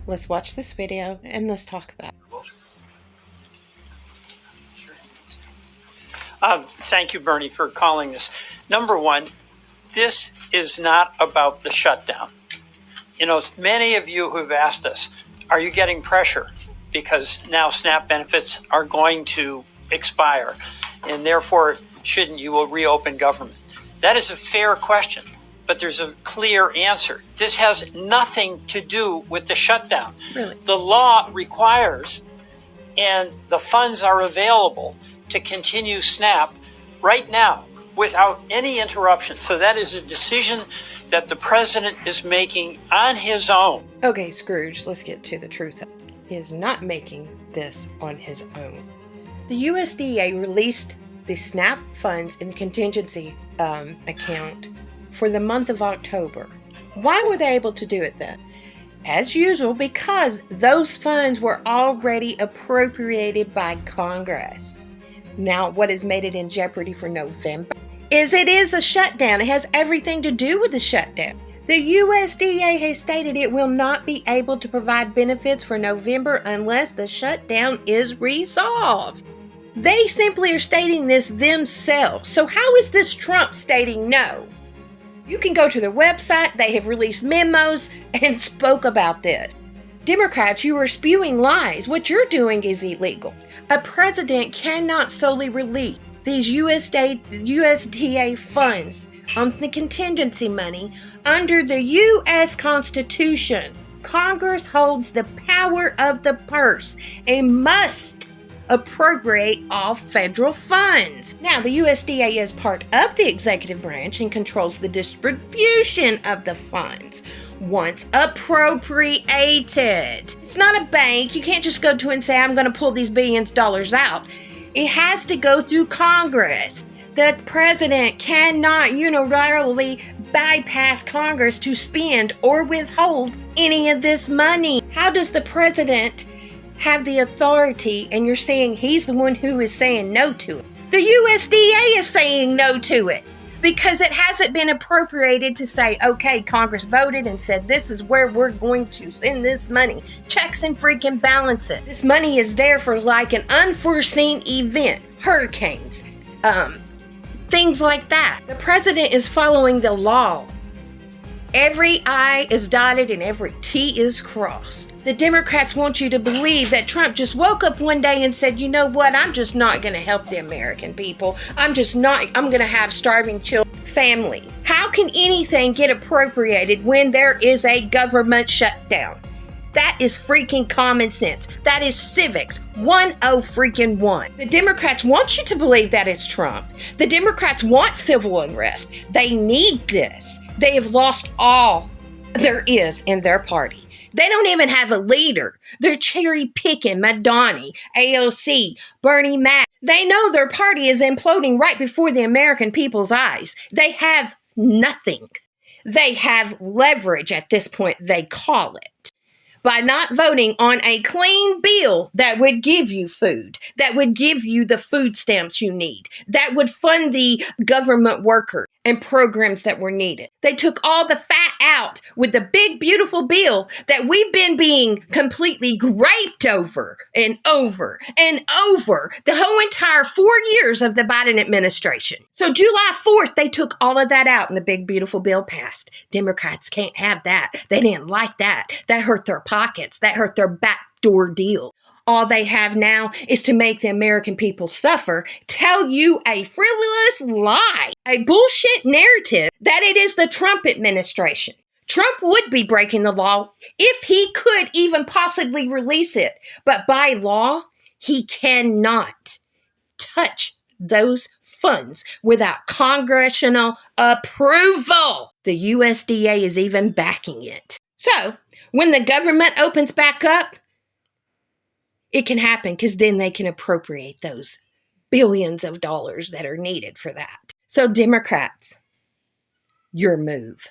let's watch this video and let's talk about it. Thank you, Bernie, for calling this. Number one, this is not about the shutdown. You know, many of you who've asked us, are you getting pressure? Because now SNAP benefits are going to expire, and therefore, shouldn't you reopen government? That is a fair question, but there's a clear answer. This has nothing to do with the shutdown. Really? The law requires, and the funds are available to continue SNAP right now without any interruption. So that is a decision that the president is making on his own. Okay, Scrooge, let's get to the truth. He is not making this on his own. The USDA released the SNAP funds in the contingency account for the month of October. Why were they able to do it then? As usual, because those funds were already appropriated by Congress. Now, what has made it in jeopardy for November is it is a shutdown. It has everything to do with the shutdown. The USDA has stated it will not be able to provide benefits for November unless the shutdown is resolved. They simply are stating this themselves. So how is this Trump stating no? You can go to their website. They have released memos and spoke about this. Democrats, you are spewing lies. What you're doing is illegal. A president cannot solely release these USDA funds on the contingency money under the U.S. Constitution. Congress holds the power of the purse and must appropriate all federal funds. Now, the USDA is part of the executive branch and controls the distribution of the funds once appropriated. It's not a bank. You can't just go to and say, I'm going to pull these billions of dollars out. It has to go through Congress. The president cannot unilaterally bypass Congress to spend or withhold any of this money. How does the president have the authority, and you're saying he's the one who is saying no to it? The USDA is saying no to it because it hasn't been appropriated to say, okay, Congress voted and said this is where we're going to send this money. Checks and freaking balances. This money is there for like an unforeseen event, hurricanes, things like that. The president is following the law. Every I is dotted and every T is crossed. The Democrats want you to believe that Trump just woke up one day and said, you know what, I'm just not going to help the American people. I'm going to have starving children, family. How can anything get appropriated when there is a government shutdown? That is freaking common sense. That is civics 101. The Democrats want you to believe that it's Trump. The Democrats want civil unrest. They need this. They have lost all there is in their party. They don't even have a leader. They're cherry picking Madani, AOC, Bernie Mac. They know their party is imploding right before the American people's eyes. They have nothing. They have leverage at this point, they call it. By not voting on a clean bill that would give you food, that would give you the food stamps you need, that would fund the government workers and programs that were needed. They took all the fat out with the big, beautiful bill that we've been being completely graped over and over and over the whole entire 4 years of the Biden administration. So July 4th, they took all of that out and the big, beautiful bill passed. Democrats can't have that. They didn't like that. That hurt their pockets. That hurt their backdoor deal. All they have now is to make the American people suffer, tell you a frivolous lie, a bullshit narrative that it is the Trump administration. Trump would be breaking the law if he could even possibly release it. But by law, he cannot touch those funds without congressional approval. The USDA is even backing it. So, when the government opens back up, it can happen because then they can appropriate those billions of dollars that are needed for that. So Democrats, your move.